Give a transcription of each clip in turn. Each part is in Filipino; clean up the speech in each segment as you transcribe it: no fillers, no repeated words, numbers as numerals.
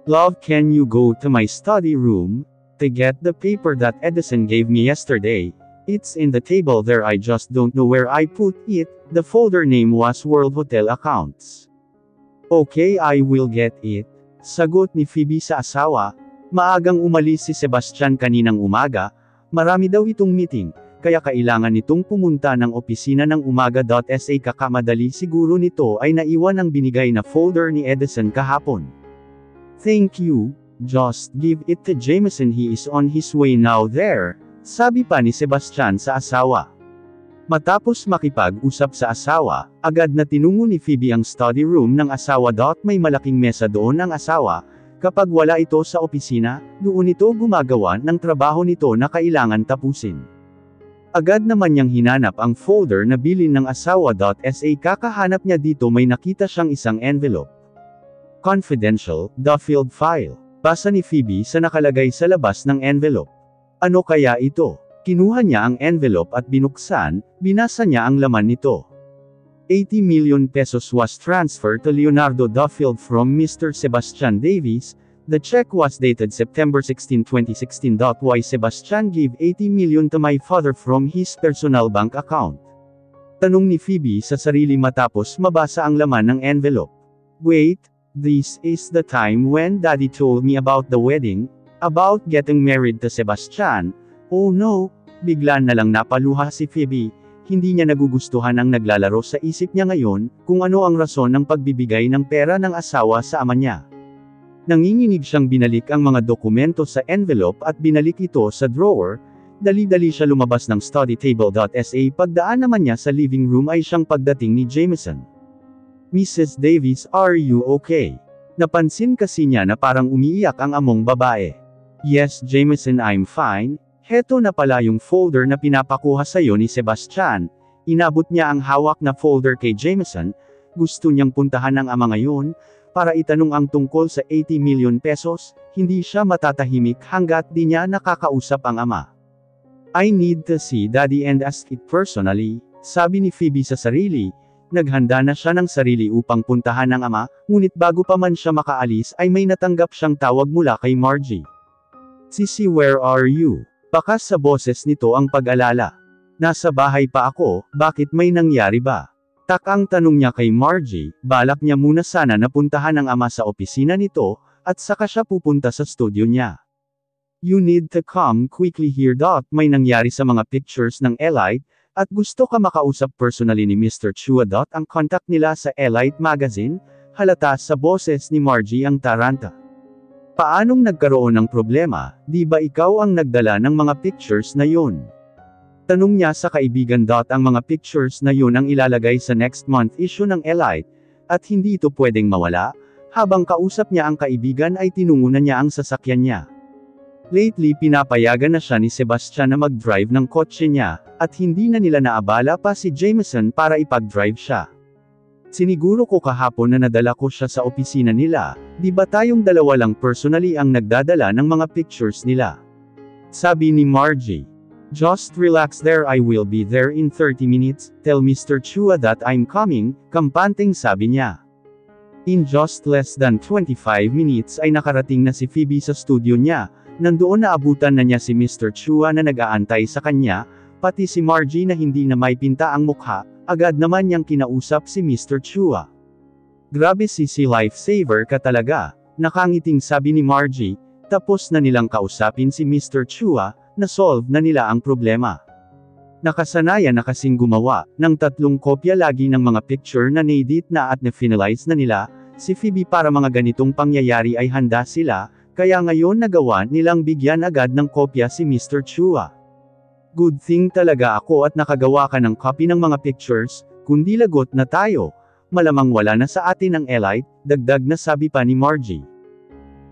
Love, can you go to my study room to get the paper that Edison gave me yesterday? It's in the table there, I just don't know where I put it. The folder name was World Hotel Accounts. Okay, I will get it. Sagot ni Phoebe sa asawa. Maagang umalis si Sebastian kaninang umaga. Marami daw itong meeting, kaya kailangan nitong pumunta ng opisina ng umaga.sa. Kakamadali siguro nito ay naiwan ang binigay na folder ni Edison kahapon. Thank you, just give it to Jameson, he is on his way now there, sabi pa ni Sebastian sa asawa. Matapos makipag-usap sa asawa, agad na tinungo ni Phoebe ang study room ng asawa. May malaking mesa doon ang asawa. Kapag wala ito sa opisina, doon ito gumagawa ng trabaho nito na kailangan tapusin. Agad naman niyang hinanap ang folder na bilin ng asawa.sa. Kakahanap niya dito, may nakita siyang isang envelope. Confidential, Duffield file. Basa ni Phoebe sa nakalagay sa labas ng envelope. Ano kaya ito? Kinuha niya ang envelope at binuksan, binasa niya ang laman nito. 80 million pesos was transferred to Leonardo Duffield from Mr. Sebastian Davies. The check was dated September 16, 2016. Why Sebastian gave 80 million to my father from his personal bank account? Tanong ni Phoebe sa sarili matapos mabasa ang laman ng envelope. Wait, this is the time when Daddy told me about the wedding, about getting married to Sebastian. Oh no, bigla na lang napaluha si Phoebe. Hindi niya nagugustuhan ang naglalaro sa isip niya ngayon, kung ano ang rason ng pagbibigay ng pera ng asawa sa ama niya. Nanginginig siyang binalik ang mga dokumento sa envelope at binalik ito sa drawer. Dali-dali siya lumabas ng study table.sa. Pagdaan naman niya sa living room ay siyang pagdating ni Jameson. Mrs. Davies, are you okay? Napansin kasi niya na parang umiiyak ang among babae. Yes, Jameson, I'm fine. Heto na pala yung folder na pinapakuha sa'yo ni Sebastian. Inabot niya ang hawak na folder kay Jameson. Gusto niyang puntahan ang ama ngayon, para itanong ang tungkol sa 80 million pesos, hindi siya matatahimik hanggat di niya nakakausap ang ama. I need to see Daddy and ask it personally, sabi ni Phoebe sa sarili. Naghanda na siya ng sarili upang puntahan ang ama, ngunit bago pa man siya makaalis ay may natanggap siyang tawag mula kay Margie. Sissy, where are you? Bakas sa boses nito ang pag-alala. Nasa bahay pa ako, bakit may nangyari ba? Tak ang tanong niya kay Margie, balak niya muna sana na puntahan ang ama sa opisina nito, at saka siya pupunta sa studio niya. You need to come quickly here. May nangyari sa mga pictures ng Elite, at gusto ka makausap personally ni Mr. Chua. Ang contact nila sa Elite magazine, halata sa boses ni Margie ang taranta. Paanong nagkaroon ng problema, di ba ikaw ang nagdala ng mga pictures na yun? Tanong niya sa kaibigan. Ang mga pictures na yun ang ilalagay sa next month issue ng Elite, at hindi ito pwedeng mawala. Habang kausap niya ang kaibigan ay tinungo na niya ang sasakyan niya. Lately pinapayagan na siya ni Sebastian na mag-drive ng kotse niya, at hindi na nila naabala pa si Jameson para ipag-drive siya. Siniguro ko kahapon na nadala ko siya sa opisina nila, di ba tayong dalawa lang personally ang nagdadala ng mga pictures nila? Sabi ni Margie. Just relax there, I will be there in 30 minutes, tell Mr. Chua that I'm coming, kampanteng sabi niya. In just less than 25 minutes ay nakarating na si Phoebe sa studio niya. Nandoon na abutan na niya si Mr. Chua na nag-aantay sa kanya, pati si Margie na hindi na may pinta ang mukha, agad naman niyang kinausap si Mr. Chua. Grabe si lifesaver ka talaga, nakangiting sabi ni Margie, tapos na nilang kausapin si Mr. Chua, na-solve na nila ang problema. Nakasanayan na kasing gumawa, ng 3 kopya lagi ng mga picture na na-edit na at na-finalize na nila, si Phoebe para mga ganitong pangyayari ay handa sila, kaya ngayon nagawa nilang bigyan agad ng kopya si Mr. Chua. Good thing talaga ako at nakagawa ka ng copy ng mga pictures, kundi lagot na tayo, malamang wala na sa atin ang Elite, dagdag na sabi pa ni Margie.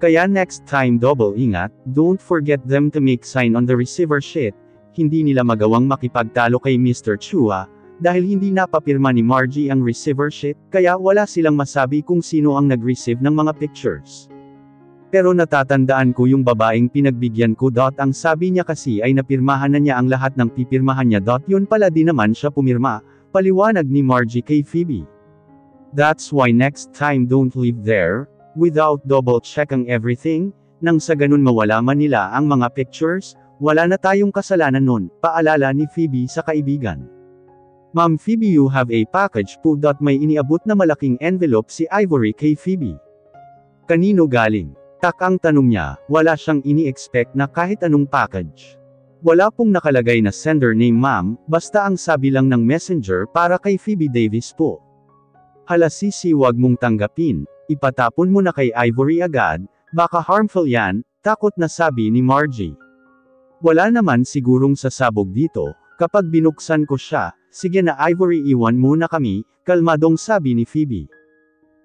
Kaya next time double ingat, don't forget them to make sign on the receiver sheet. Hindi nila magawang makipagtalo kay Mr. Chua, dahil hindi napapirma ni Margie ang receiver sheet, kaya wala silang masabi kung sino ang nag-receive ng mga pictures. Pero natatandaan ko yung babaeng pinagbigyan ko. Ang sabi niya kasi ay napirmahan na niya ang lahat ng pipirmahan niya. Yun pala di naman siya pumirma, paliwanag ni Margie kay Phoebe. That's why next time don't live there, without double-checking everything, nang sa ganun mawala man nila ang mga pictures, wala na tayong kasalanan nun, paalala ni Phoebe sa kaibigan. Ma'am Phoebe, you have a package po. May iniabot na malaking envelope si Ivory kay Phoebe. Kanino galing? Tak ang tanong niya, wala siyang ini-expect na kahit anong package. Wala pong nakalagay na sender name ma'am, basta ang sabi lang ng messenger para kay Phoebe Davis po. Hala sisi, wag mong tanggapin, ipatapon mo na kay Ivory agad, baka harmful yan, takot na sabi ni Margie. Wala naman sigurong sasabog dito, kapag binuksan ko siya, sige na Ivory, iwan muna kami, kalmadong sabi ni Phoebe.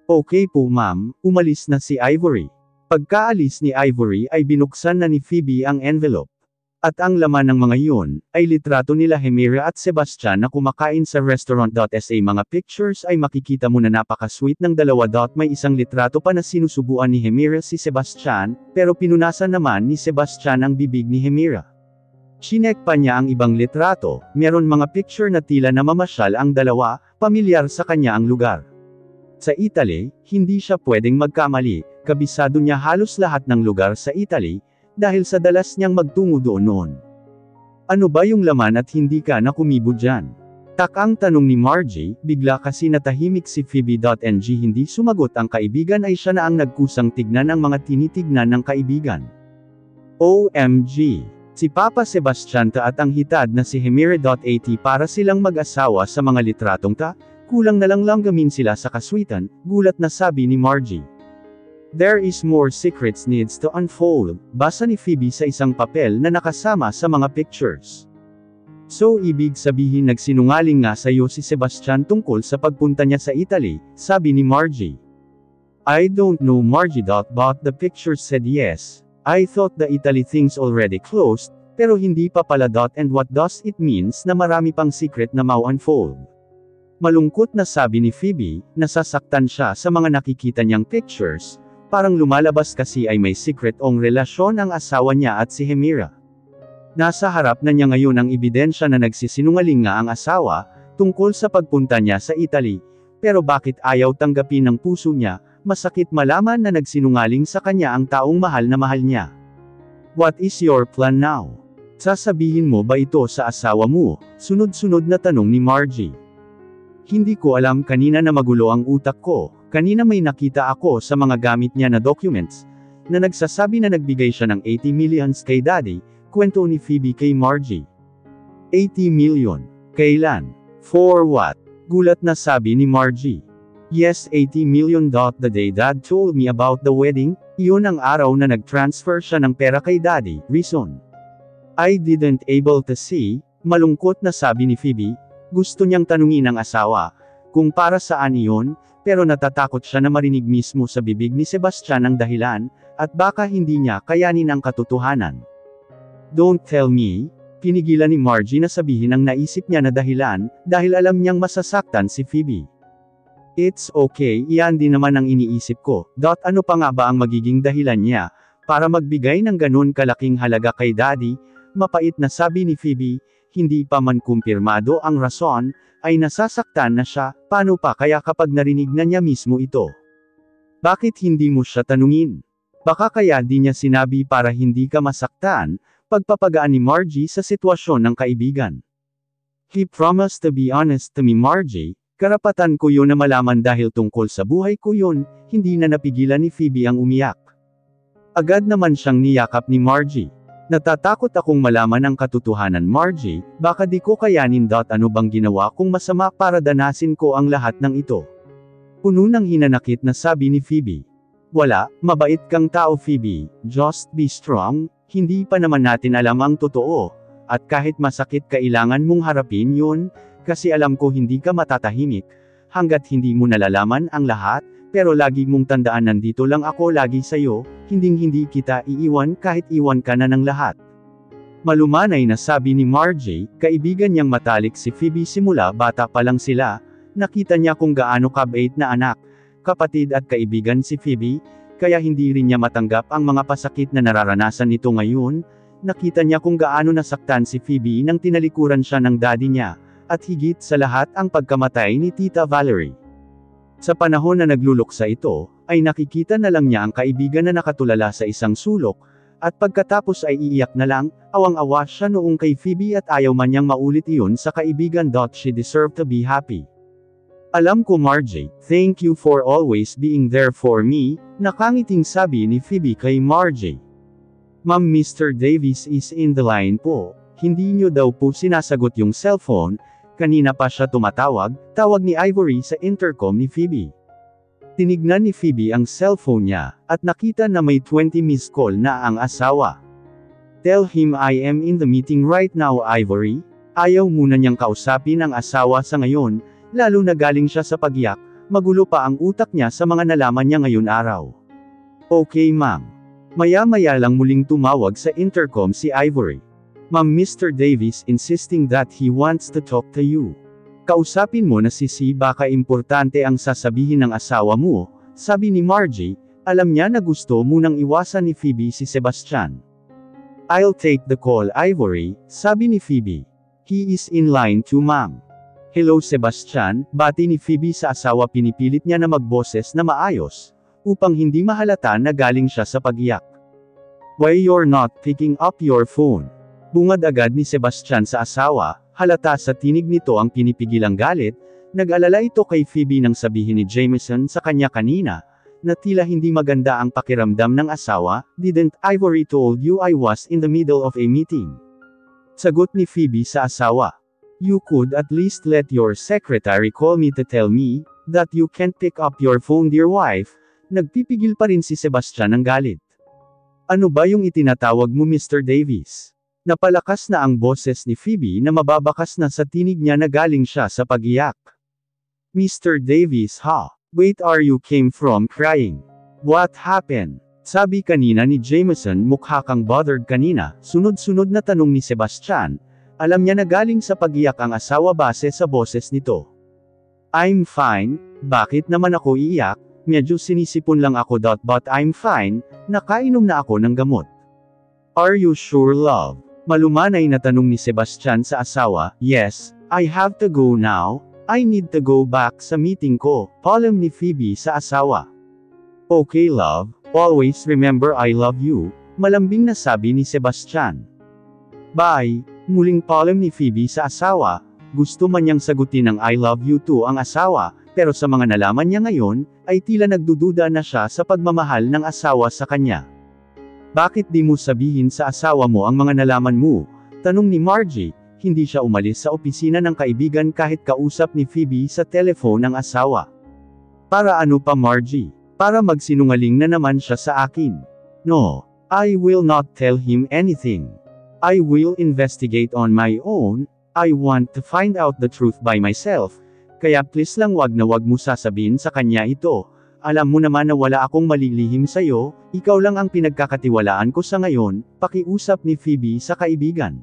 Okay po ma'am, umalis na si Ivory. Pagkaalis ni Ivory ay binuksan na ni Phoebe ang envelope. At ang laman ng mga yun, ay litrato nila Hemira at Sebastian na kumakain sa restaurant. Sa mga pictures ay makikita mo na napaka-sweet ng dalawa. May isang litrato pa na sinusubuan ni Hemira si Sebastian, pero pinunasan naman ni Sebastian ang bibig ni Hemira. Chinek pa niya ang ibang litrato, meron mga picture na tila namamasyal ang dalawa, pamilyar sa kanya ang lugar. Sa Italy, hindi siya pwedeng magkamali, kabisado niya halos lahat ng lugar sa Italy, dahil sa dalas niyang magtungo doon noon. Ano ba yung laman at hindi ka nakumibo dyan? Tak ang tanong ni Margie, bigla kasi natahimik si Phoebe. Hindi sumagot ang kaibigan ay siya na ang nagkusang tignan ang mga tinitignan ng kaibigan. OMG! Si Papa Sebastian at ang hitad na si Hemira. Para silang mag-asawa sa mga litratong kulang na lang langgamin sila sa kaswitan, gulat na sabi ni Margie. There is more secrets needs to unfold, basa ni Phoebe sa isang papel na nakasama sa mga pictures. So ibig sabihin nagsinungaling nga sa'yo si Sebastian tungkol sa pagpunta niya sa Italy, sabi ni Margie. I don't know Margie. But the pictures said yes. I thought the Italy thing's already closed, pero hindi pa pala. And what does it means na marami pang secret na mau-unfold? Malungkot na sabi ni Phoebe, nasasaktan siya sa mga nakikita niyang pictures, parang lumalabas kasi ay may secret ong relasyon ang asawa niya at si Hemira. Nasa harap na niya ngayon ang ebidensya na nagsisinungaling nga ang asawa, tungkol sa pagpunta niya sa Italy, pero bakit ayaw tanggapin ng puso niya, masakit malaman na nagsinungaling sa kanya ang taong mahal na mahal niya. What is your plan now? Sasabihin mo ba ito sa asawa mo? Sunod-sunod na tanong ni Margie. Hindi ko alam, kanina na magulo ang utak ko, kanina may nakita ako sa mga gamit niya na documents, na nagsasabi na nagbigay siya ng 80 millions kay Daddy, kwento ni Phoebe kay Margie. 80 million. Kailan? For what? Gulat na sabi ni Margie. Yes, 80 million. The day Dad told me about the wedding, iyon ang araw na nag-transfer siya ng pera kay Daddy. Reason? I didn't able to see, malungkot na sabi ni Phoebe. Gusto niyang tanungin ang asawa, kung para saan iyon, pero natatakot siya na marinig mismo sa bibig ni Sebastian ang dahilan, at baka hindi niya kayanin ang katotohanan. Don't tell me, pinigilan ni Margie na sabihin ang naisip niya na dahilan, dahil alam niyang masasaktan si Phoebe. It's okay, iyan din naman ang iniisip ko. Ano pa nga ba ang magiging dahilan niya, para magbigay ng ganun kalaking halaga kay Daddy? Mapait na sabi ni Phoebe. Hindi pa man kumpirmado ang rason, ay nasasaktan na siya, paano pa kaya kapag narinig na niya mismo ito? Bakit hindi mo siya tanungin? Baka kaya di niya sinabi para hindi ka masaktan, pagpapagaan ni Margie sa sitwasyon ng kaibigan. He promised to be honest to me Margie, karapatan ko yun na malaman dahil tungkol sa buhay ko yun, hindi na napigilan ni Phoebe ang umiyak. Agad naman siyang niyakap ni Margie. Natatakot akong malaman ang katotohanan Margie, baka di ko kayanin. Ano bang ginawa kong masama para danasin ko ang lahat ng ito? Puno ng hinanakit na sabi ni Phoebe. Wala, mabait kang tao Phoebe, just be strong, hindi pa naman natin alam ang totoo, at kahit masakit kailangan mong harapin yun, kasi alam ko hindi ka matatahimik, hanggat hindi mo nalalaman ang lahat, pero lagi mong tandaan nandito lang ako lagi sa'yo, hinding-hindi kita iiwan kahit iwan ka na ng lahat. Malumanay na sabi ni Margie, kaibigan niyang matalik si Phoebe simula bata pa lang sila, nakita niya kung gaano kabait na anak, kapatid at kaibigan si Phoebe, kaya hindi rin niya matanggap ang mga pasakit na nararanasan nito ngayon, nakita niya kung gaano nasaktan si Phoebe nang tinalikuran siya ng daddy niya, at higit sa lahat ang pagkamatay ni Tita Valerie. Sa panahon na nagluluksa ito, ay nakikita na lang niya ang kaibigan na nakatulala sa isang sulok, at pagkatapos ay iiyak na lang, awang-awa siya noong kay Phoebe at ayaw man niyang maulit iyon sa kaibigan. She deserved to be happy. Alam ko Margie, thank you for always being there for me, nakangiting sabi ni Phoebe kay Margie. Ma'am, Mr. Davis is in the line po, hindi niyo daw po sinasagot yung cellphone, kanina pa siya tumatawag, tawag ni Ivory sa intercom ni Phoebe. Tinignan ni Phoebe ang cellphone niya, at nakita na may 20 missed call na ang asawa. Tell him I am in the meeting right now, Ivory. Ayaw muna niyang kausapin ang asawa sa ngayon, lalo na galing siya sa pagyak, magulo pa ang utak niya sa mga nalaman niya ngayon araw. Okay ma'am. Maya-maya lang muling tumawag sa intercom si Ivory. Ma'am, Mr. Davis insisting that he wants to talk to you. Kausapin mo na si baka importante ang sasabihin ng asawa mo, sabi ni Margie, alam niya na gusto munang iwasan ni Phoebe si Sebastian. I'll take the call, Ivory, sabi ni Phoebe. He is in line too, ma'am. Hello Sebastian, bati ni Phoebe sa asawa, pinipilit niya na magboses na maayos, upang hindi mahalata na galing siya sa pag-iyak. Why you're not picking up your phone? Bungad agad ni Sebastian sa asawa, halata sa tinig nito ang pinipigilang galit, nag-alala ito kay Phoebe nang sabihin ni Jameson sa kanya kanina, na tila hindi maganda ang pakiramdam ng asawa. Didn't Ivory told you I was in the middle of a meeting? Sagot ni Phoebe sa asawa. You could at least let your secretary call me to tell me that you can't pick up your phone, dear wife. Nagpipigil pa rin si Sebastian ng galit. Ano ba yung itinatawag mo, Mr. Davis? Napalakas na ang boses ni Phoebe na mababakas na sa tinig niya na galing siya sa pag-iyak. Mr. Davis, ha? Wait, are you came from crying? What happened? Sabi kanina ni Jameson, mukha kang bothered kanina. Sunod-sunod na tanong ni Sebastian. Alam niya na galing sa pag-iyak ang asawa base sa boses nito. I'm fine, bakit naman ako iiyak? Medyo sinisipon lang ako. But I'm fine, nakainom na ako ng gamot. Are you sure, love? Malumanay na tanong ni Sebastian sa asawa. Yes, I have to go now, I need to go back sa meeting ko, palem ni Phoebe sa asawa. Okay love, always remember I love you, malambing na sabi ni Sebastian. Bye, muling palem ni Phoebe sa asawa, gusto man niyang sagutin ng I love you too ang asawa, pero sa mga nalaman niya ngayon, ay tila nagdududa na siya sa pagmamahal ng asawa sa kanya. Bakit di mo sabihin sa asawa mo ang mga nalaman mo? Tanong ni Margie, hindi siya umalis sa opisina ng kaibigan kahit kausap ni Phoebe sa telephone ang asawa. Para ano pa Margie? Para magsinungaling na naman siya sa akin. No, I will not tell him anything. I will investigate on my own, I want to find out the truth by myself. Kaya please lang wag na wag mo sasabihin sa kanya ito. Alam mo naman na wala akong malilihim sa'yo, ikaw lang ang pinagkakatiwalaan ko sa ngayon, pakiusap ni Phoebe sa kaibigan.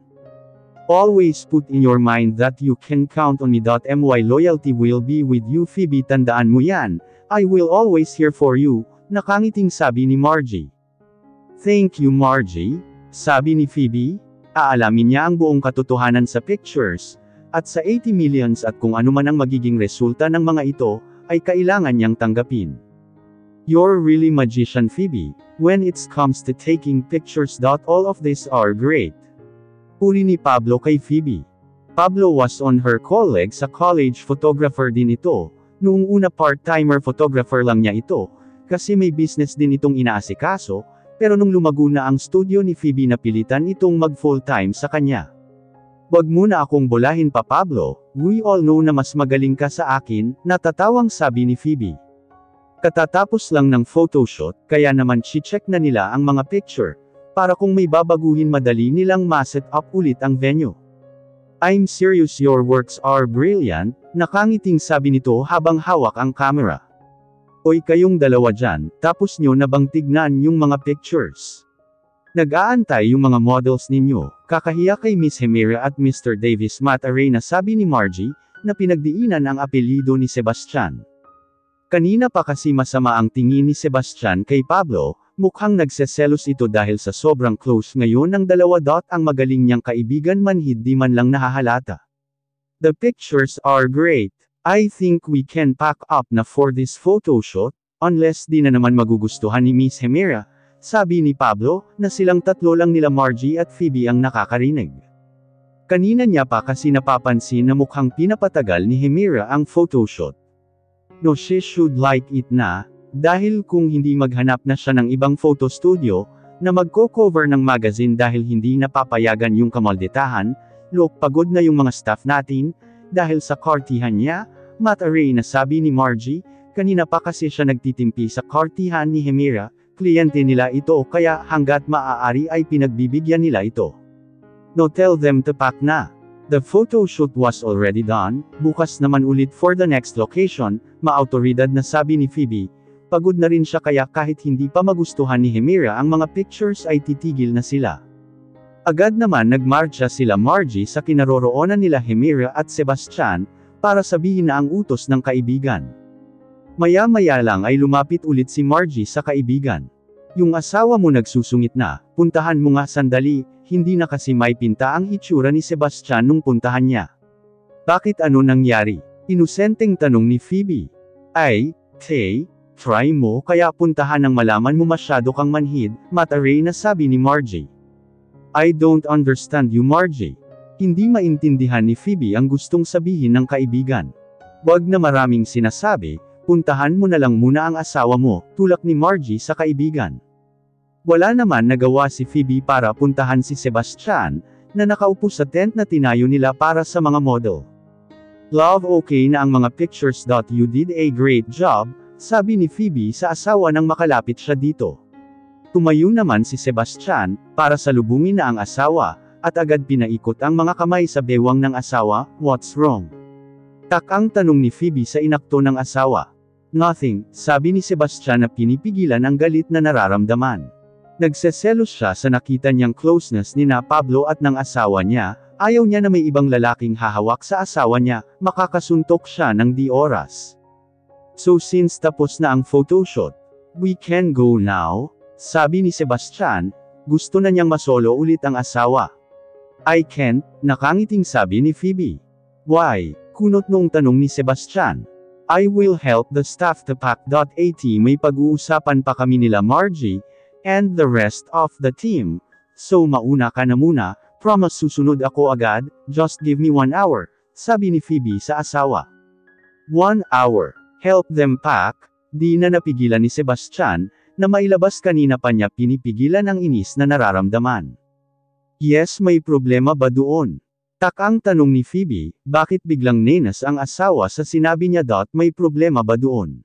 Always put in your mind that you can count on me. My loyalty will be with you, Phoebe, tandaan mo yan, I will always here for you, nakangiting sabi ni Margie. Thank you Margie, sabi ni Phoebe, aalamin niya ang buong katotohanan sa pictures, at sa 80 millions at kung ano man ang magiging resulta ng mga ito, ay kailangan niyang tanggapin. You're really magician Phoebe, when it comes to taking pictures. All of these are great. Puri ni Pablo kay Phoebe. Pablo was on her colleague sa college, photographer din ito, noong una part-timer photographer lang niya ito, kasi may business din itong inaasikaso, pero nung lumago na ang studio ni Phoebe napilitan itong mag-full-time sa kanya. Wag mo na akong bolahin pa Pablo, we all know na mas magaling ka sa akin, natatawang sabi ni Phoebe. Katatapos lang ng photoshoot, kaya naman chi-check na nila ang mga picture, para kung may babaguhin madali nilang ma-set up ulit ang venue. I'm serious, your works are brilliant, nakangiting sabi nito habang hawak ang camera. Oy kayong dalawa dyan, tapos nyo na bang tignan yung mga pictures? Nag-aantay yung mga models ninyo, kakahiya kay Miss Hemera at Mr. Davis Matt Arena sabi ni Margie, na pinagdiinan ang apelyido ni Sebastian. Kanina pa kasi masama ang tingin ni Sebastian kay Pablo, mukhang nagseselos ito dahil sa sobrang close ngayon ng dalawa. Ang magaling niyang kaibigan manhid di man lang nahahalata. The pictures are great. I think we can pack up na for this photoshoot, Unless di na naman magugustuhan ni Miss Hemera, sabi ni Pablo, na silang tatlo lang nila Margie at Phoebe ang nakakarinig. Kanina niya pa kasi napapansin na mukhang pinapatagal ni Hemera ang photoshoot. No, she should like it na, dahil kung hindi maghanap na siya ng ibang photo studio, na magko-cover ng magazine dahil hindi napapayagan yung kamalditahan, look pagod na yung mga staff natin, dahil sa kartihan niya, mataray na sabi ni Margie, kanina pa kasi siya nagtitimpi sa kartihan ni Hemera, kliyente nila ito kaya hanggat maaari ay pinagbibigyan nila ito. No, tell them to pack na. The photo shoot was already done, bukas naman ulit for the next location, maautoridad na sabi ni Phoebe. Pagod na rin siya kaya kahit hindi pa magustuhan ni Hemera ang mga pictures ay titigil na sila. Agad naman nagmarcha sila Margie sa kinaroroonan nila Hemera at Sebastian, para sabihin na ang utos ng kaibigan. Maya-maya lang ay lumapit ulit si Margie sa kaibigan. Yung asawa mo nagsusungit na, puntahan mo nga sandali, hindi na kasi may pinta ang itsura ni Sebastian nung puntahan niya. Bakit ano nangyari? Inosenteng tanong ni Phoebe. Ay, try mo kaya puntahan nang malaman mo masyado kang manhid, mataray na sabi ni Margie. I don't understand you Margie. Hindi maintindihan ni Phoebe ang gustong sabihin ng kaibigan. Wag na maraming sinasabi, puntahan mo na lang muna ang asawa mo, tulak ni Margie sa kaibigan. Wala naman nagawa si Phoebe para puntahan si Sebastian, na nakaupo sa tent na tinayo nila para sa mga model. Love okay na ang mga pictures. You did a great job, sabi ni Phoebe sa asawa nang makalapit siya dito. Tumayo naman si Sebastian, para salubungin na ang asawa, at agad pinaikot ang mga kamay sa bewang ng asawa, what's wrong? Takang tanong ni Phoebe sa inakto ng asawa. Nothing, sabi ni Sebastian na pinipigilan ang galit na nararamdaman. Nagseselos siya sa nakita niyang closeness ni na Pablo at ng asawa niya, ayaw niya na may ibang lalaking hahawak sa asawa niya, makakasuntok siya ng di oras. So since tapos na ang photoshoot, we can go now, sabi ni Sebastian, gusto na niyang masolo ulit ang asawa. I can't, nakangiting sabi ni Phoebe. Why? Kunot nung tanong ni Sebastian. I will help the staff to pack. At may pag-uusapan pa kami nila Margie, and the rest of the team. So mauna ka na muna, promise susunod ako agad, just give me 1 hour, sabi ni Phoebe sa asawa. 1 hour. Help them pack, di na napigilan ni Sebastian, na mailabas kanina pa niya pinipigilan ang inis na nararamdaman. Yes, may problema ba doon? Takang tanong ni Phoebe, bakit biglang nenas ang asawa sa sinabi niya. May problema ba doon?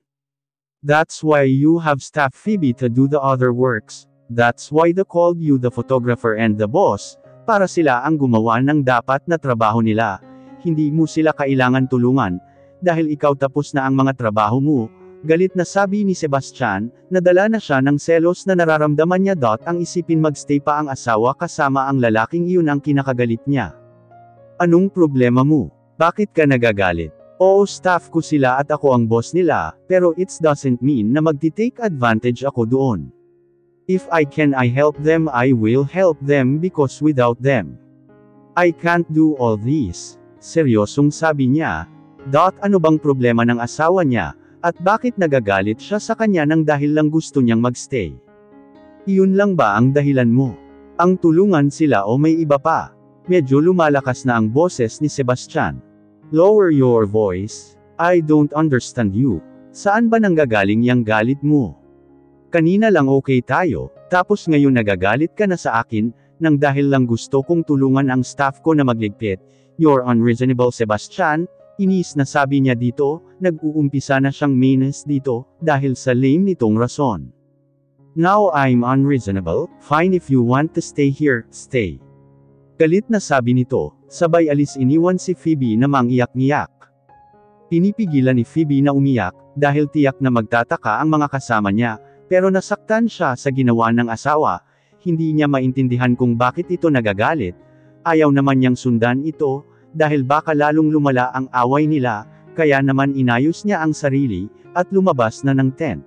That's why you have staff Phoebe to do the other works, that's why they called you the photographer and the boss, para sila ang gumawa ng dapat na trabaho nila, hindi mo sila kailangan tulungan, dahil ikaw tapos na ang mga trabaho mo, galit na sabi ni Sebastian, nadala na siya ng selos na nararamdaman niya. Ang isipin magstay pa ang asawa kasama ang lalaking iyon ang kinakagalit niya. Anong problema mo? Bakit ka nagagalit? Oo, staff ko sila at ako ang boss nila, pero it doesn't mean na magti-take advantage ako doon. If I can help them I will help them because without them, I can't do all this. Seryosong sabi niya. Ano bang problema ng asawa niya, at bakit nagagalit siya sa kanya nang dahil lang gusto niyang magstay? Iyon lang ba ang dahilan mo? Ang tulungan sila o may iba pa? Medyo lumalakas na ang boses ni Sebastian. Lower your voice. I don't understand you. Saan ba nanggagaling yang galit mo? Kanina lang okay tayo, tapos ngayon nagagalit ka na sa akin, nang dahil lang gusto kong tulungan ang staff ko na magligpit. You're unreasonable Sebastian, inis na sabi niya dito, nag-uumpisa na siyang meanness dito, dahil sa lame nitong rason. Now I'm unreasonable, fine if you want to stay here, stay. Galit na sabi nito, sabay alis iniwan si Phoebe na mangiyak-ngiyak. Pinipigilan ni Phoebe na umiyak, dahil tiyak na magtataka ang mga kasama niya, pero nasaktan siya sa ginawa ng asawa, hindi niya maintindihan kung bakit ito nagagalit, ayaw naman niyang sundan ito, dahil baka lalong lumala ang away nila, kaya naman inayos niya ang sarili, at lumabas na ng tent.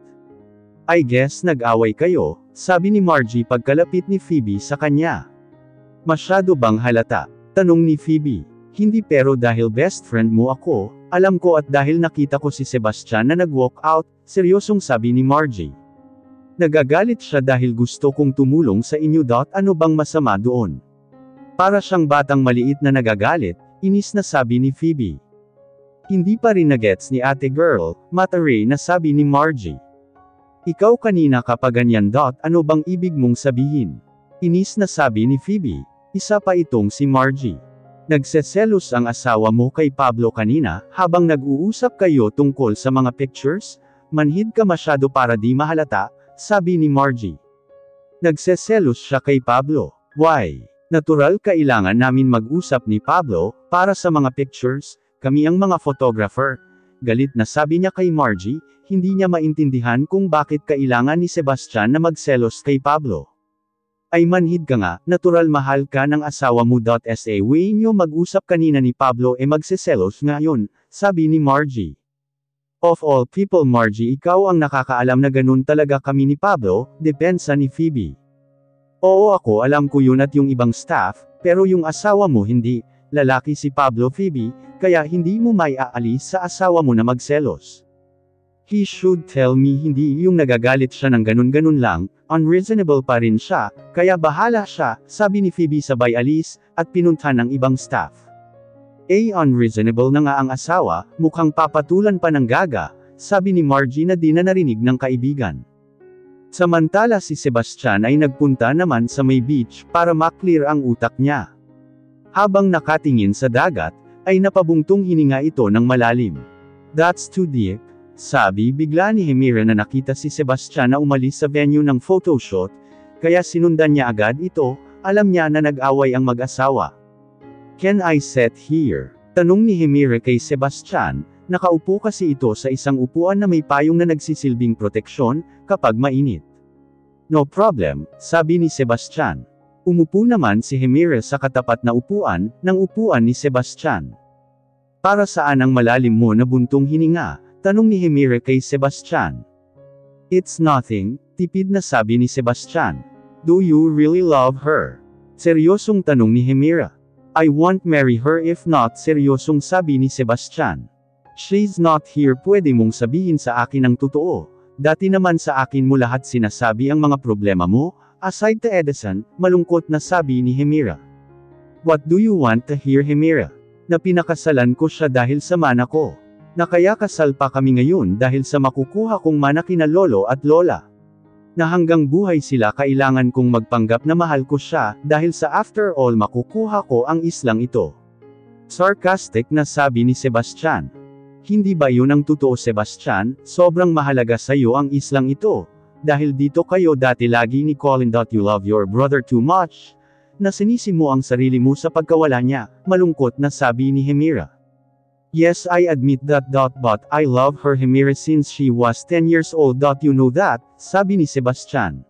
I guess nag-away kayo, sabi ni Margie pagkalapit ni Phoebe sa kanya. Masyado bang halata? Tanong ni Phoebe. Hindi, pero dahil best friend mo ako, alam ko, at dahil nakita ko si Sebastian na nag-walk out, seryosong sabi ni Margie. Nagagalit siya dahil gusto kong tumulong sa inyo. Ano bang masama doon? Para siyang batang maliit na nagagalit, inis na sabi ni Phoebe. Hindi pa rin nagets ni ate girl, Mataray na sabi ni Margie. Ikaw kanina ka pa ganyan. Ano bang ibig mong sabihin? Inis na sabi ni Phoebe. Isa pa itong si Margie. Nagseselos ang asawa mo kay Pablo kanina, habang nag-uusap kayo tungkol sa mga pictures? Manhid ka masyado para di mahalata, sabi ni Margie. Nagseselos siya kay Pablo. Why? Natural, kailangan namin mag-usap ni Pablo, para sa mga pictures, kami ang mga photographer. Galit na sabi niya kay Margie, hindi niya maintindihan kung bakit kailangan ni Sebastian na magselos kay Pablo. Ay manhid ka nga, natural, mahal ka ng asawa mo. Sa way niyo mag-usap kanina ni Pablo magseselos ngayon, sabi ni Margie. Of all people Margie, ikaw ang nakakaalam na ganun talaga kami ni Pablo, depensa ni Phoebe. Oo, ako alam ko yun at yung ibang staff, pero yung asawa mo hindi, lalaki si Pablo. Phoebe, kaya hindi mo maiaalis sa asawa mo na magselos. He should tell me, hindi yung nagagalit siya ng ganun-ganun lang, unreasonable pa rin siya, kaya bahala siya, sabi ni Phoebe sabay alis, at pinunta ng ibang staff. Unreasonable na nga ang asawa, mukhang papatulan pa ng gaga, sabi ni Margie na di na narinig ng kaibigan. Samantala si Sebastian ay nagpunta naman sa may beach para maklear ang utak niya. Habang nakatingin sa dagat, ay napabungtong hininga ito ng malalim. That's too deep, sabi bigla ni Hemira na nakita si Sebastian na umalis sa venue ng photoshoot, kaya sinundan niya agad ito, alam niya na nag-away ang mag-asawa. Can I sit here? Tanong ni Hemira kay Sebastian, nakaupo kasi ito sa isang upuan na may payong na nagsisilbing proteksyon, kapag mainit. No problem, sabi ni Sebastian. Umupo naman si Hemira sa katapat na upuan, ng upuan ni Sebastian. Para saan ang malalim mo na buntong hininga? Tanong ni Hemira kay Sebastian. It's nothing, tipid na sabi ni Sebastian. Do you really love her? Seryosong tanong ni Hemira. I won't marry her if not, seryosong sabi ni Sebastian. She's not here, pwede mong sabihin sa akin ang totoo. Dati naman sa akin mo lahat sinasabi ang mga problema mo, aside to Edison, malungkot na sabi ni Hemira. What do you want to hear, Hemira? Na pinakasalan ko siya dahil sa mana ko. Na kaya kasal pa kami ngayon dahil sa makukuha kong mana kina lolo at lola. Na hanggang buhay sila kailangan kong magpanggap na mahal ko siya, dahil sa after all makukuha ko ang islang ito. Sarcastic na sabi ni Sebastian. Hindi ba yun ang totoo, Sebastian? Sobrang mahalaga sa iyo ang islang ito. Dahil dito kayo dati lagi ni Colin. You love your brother too much. Na sinisi mo ang sarili mo sa pagkawala niya, malungkot na sabi ni Hemira. Yes, I admit that. But I love her, Hemira, since she was 10 years old. You know that, sabi ni Sebastian.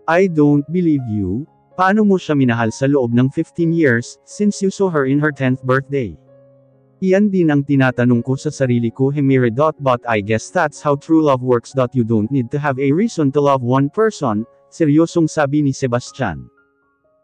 I don't believe you. Paano mo siya minahal sa loob ng 15 years, since you saw her in her 10th birthday? Iyan din ang tinatanong ko sa sarili ko, Hemira. But I guess that's how true love works. You don't need to have a reason to love one person, seryosong sabi ni Sebastian.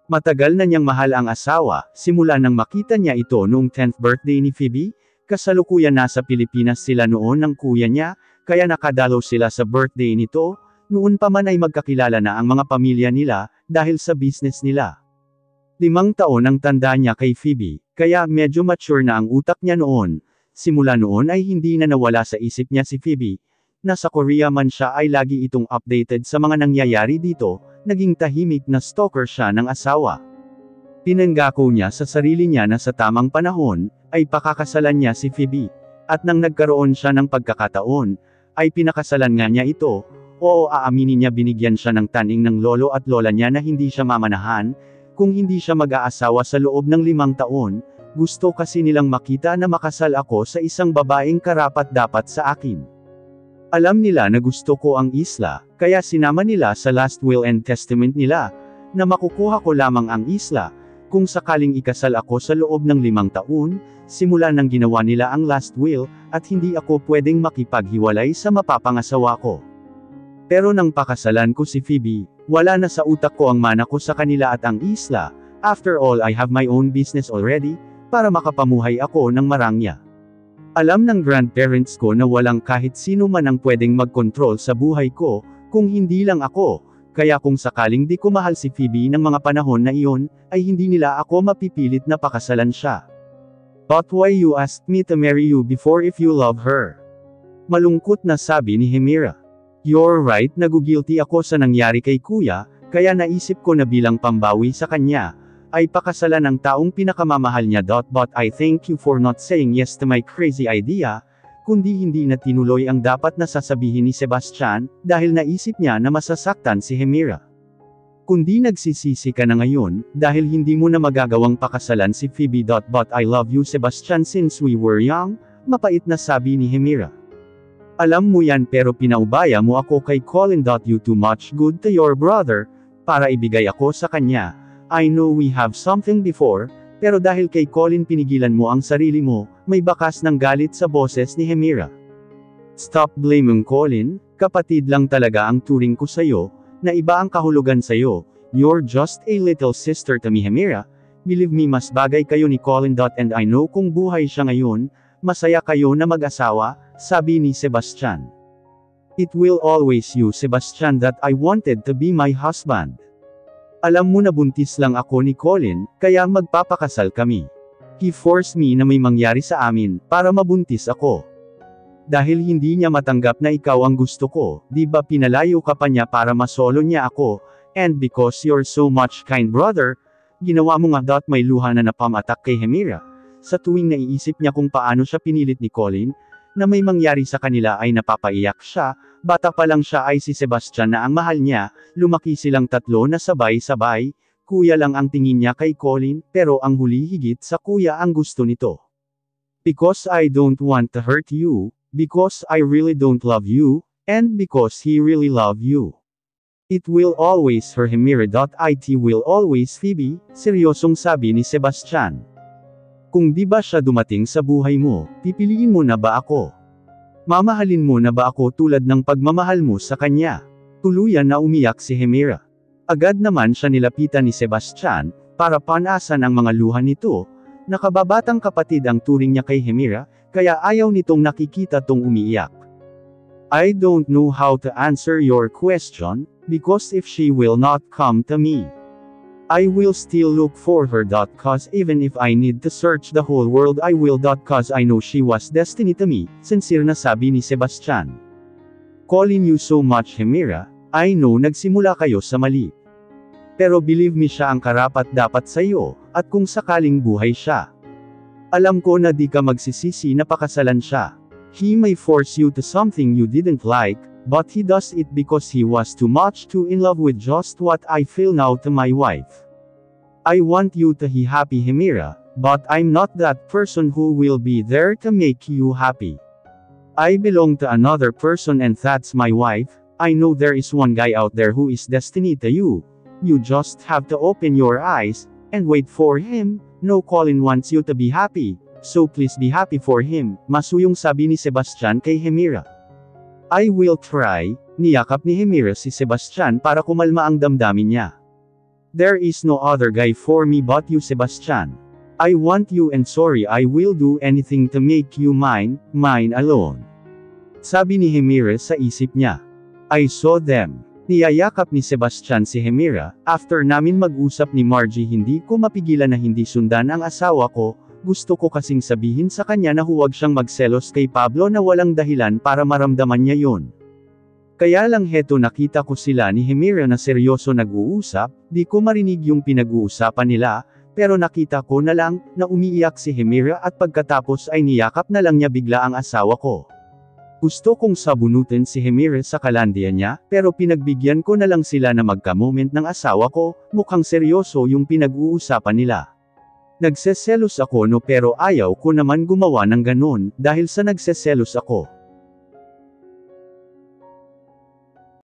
Matagal na niyang mahal ang asawa, simula nang makita niya ito noong 10th birthday ni Phoebe. Kasalukuyan nasa Pilipinas sila noon ng kuya niya, kaya nakadalaw sila sa birthday nito. Noon pa man ay magkakilala na ang mga pamilya nila, dahil sa business nila. 5 taon ang tanda niya kay Phoebe, kaya medyo mature na ang utak niya noon. Simula noon ay hindi na nawala sa isip niya si Phoebe. Nasa Korea man siya ay lagi itong updated sa mga nangyayari dito, naging tahimik na stalker siya ng asawa. Pinangako niya sa sarili niya na sa tamang panahon, ay pakakasalan niya si Phoebe. At nang nagkaroon siya ng pagkakataon, ay pinakasalan nga niya ito. Oo, aaminin niya binigyan siya ng taning ng lolo at lola niya na hindi siya mamanahan, kung hindi siya mag-aasawa sa loob ng 5 taon, gusto kasi nilang makita na makasal ako sa isang babaeng karapat-dapat sa akin. Alam nila na gusto ko ang isla, kaya sinama nila sa last will and testament nila, na makukuha ko lamang ang isla, kung sakaling ikasal ako sa loob ng 5 taon, simula nang ginawa nila ang last will, at hindi ako pwedeng makipaghiwalay sa mapapangasawa ko. Pero nang pakasalan ko si Phoebe, wala na sa utak ko ang mana ko sa kanila at ang isla. After all, I have my own business already, para makapamuhay ako ng marangya. Alam ng grandparents ko na walang kahit sino man ang pwedeng mag-control sa buhay ko, kung hindi lang ako, kaya kung sakaling di ko mahal si Phoebe ng mga panahon na iyon, ay hindi nila ako mapipilit na pakasalan siya. But why you asked me to marry you before if you love her? Malungkot na sabi ni Hemira. You're right, nagugilty ako sa nangyari kay kuya, kaya naisip ko na bilang pambawi sa kanya, ay pakasalan ang taong pinakamamahal niya. But I thank you for not saying yes to my crazy idea, kundi hindi na tinuloy ang dapat na sasabihin ni Sebastian, dahil naisip niya na masasaktan si Hemira. Kundi nagsisisi ka na ngayon, dahil hindi mo na magagawang pakasalan si Phoebe. But I love you Sebastian since we were young, mapait na sabi ni Hemira. Alam mo yan pero pinaubaya mo ako kay Colin. You too much good to your brother, para ibigay ako sa kanya. I know we have something before, pero dahil kay Colin pinigilan mo ang sarili mo, may bakas ng galit sa boses ni Hemira. Stop blaming Colin, kapatid lang talaga ang turing ko sa'yo, na iba ang kahulugan sa'yo, you're just a little sister to me Hemira, believe me mas bagay kayo ni Colin. And I know kung buhay siya ngayon, masaya kayo na mag-asawa, sabi ni Sebastian. It will always you Sebastian that I wanted to be my husband. Alam mo na buntis lang ako ni Colin, kaya magpapakasal kami. He forced me na may mangyari sa amin, para mabuntis ako. Dahil hindi niya matanggap na ikaw ang gusto ko, di ba pinalayo ka pa niya para masolo niya ako, and because you're so much kind brother, ginawa mo nga. May luha na napamatak kay Hemira. Sa tuwing naiisip niya kung paano siya pinilit ni Colin, na may mangyari sa kanila ay napapaiyak siya. Bata pa lang siya ay si Sebastian na ang mahal niya, lumaki silang tatlo na sabay-sabay, kuya lang ang tingin niya kay Colin, pero ang huli higit sa kuya ang gusto nito. Because I don't want to hurt you, because I really don't love you, and because he really love you. It will always her Hemira. It will always Phoebe, seryosong sabi ni Sebastian. Kung di ba siya dumating sa buhay mo, pipiliin mo na ba ako? Mamahalin mo na ba ako tulad ng pagmamahal mo sa kanya? Tuluyan na umiyak si Hemira. Agad naman siya nilapitan ni Sebastian, para panasan ang mga luha nito. Nakababatang kapatid ang turing niya kay Hemira, kaya ayaw nitong nakikita tong umiiyak. I don't know how to answer your question, because if she will not come to me, I will still look for her. Cause even if I need to search the whole world I will. Cause I know she was destiny to me, sincere na sabi ni Sebastian. Calling you so much Hemira, I know nagsimula kayo sa mali. Pero believe me siya ang karapat dapat sa'yo, at kung sakaling buhay siya. Alam ko na di ka magsisisi na pakasalan siya. He may force you to something you didn't like, but he does it because he was too much too in love with just what I feel now to my wife. I want you to be happy Hemira, but I'm not that person who will be there to make you happy. I belong to another person and that's my wife. I know there is one guy out there who is destiny to you. You just have to open your eyes, and wait for him. No Colin wants you to be happy, so please be happy for him, masuyong sabi ni Sebastian kay Hemira. I will try, niyakap ni Hemira si Sebastian para kumalma ang damdamin niya. There is no other guy for me but you Sebastian. I want you and sorry I will do anything to make you mine alone. Sabi ni Hemira sa isip niya. I saw them. Niyayakap ni Sebastian si Hemira, after namin mag-usap ni Margie hindi ko mapigilan na hindi sundan ang asawa ko. Gusto ko kasing sabihin sa kanya na huwag siyang magselos kay Pablo na walang dahilan para maramdaman niya yon. Kaya lang heto nakita ko sila ni Hemira na seryoso nag-uusap, di ko marinig yung pinag-uusapan nila, pero nakita ko na lang, na umiiyak si Hemira at pagkatapos ay niyakap na lang niya bigla ang asawa ko. Gusto kong sabunutin si Hemira sa kalandian niya, pero pinagbigyan ko na lang sila na magka-moment ng asawa ko, mukhang seryoso yung pinag-uusapan nila. Nagseselos ako no pero ayaw ko naman gumawa ng ganon, dahil sa nagseselos ako.